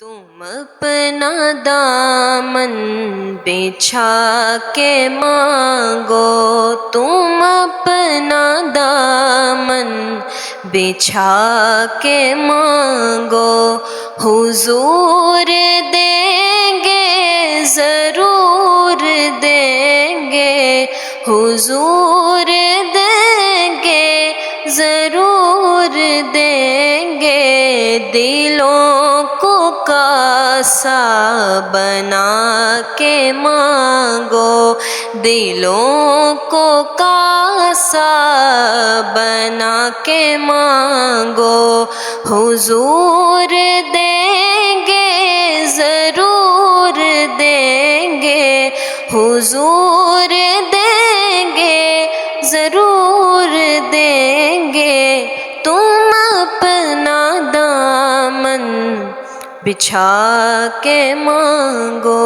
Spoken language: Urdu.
تم اپنا دامن بچھا کے مانگو، تم اپنا دامن بچھا کے مانگو، حضور دیں گے ضرور دیں گے، حضور دیں گے ضرور دیں گے، دلوں کو کاسا بنا کے مانگو، دلوں کو کاسا بنا کے مانگو، حضور دیں گے ضرور دیں گے، حضور دیں گے ضرور دیں گے، تم اپنا دامن بچھا کے مانگو۔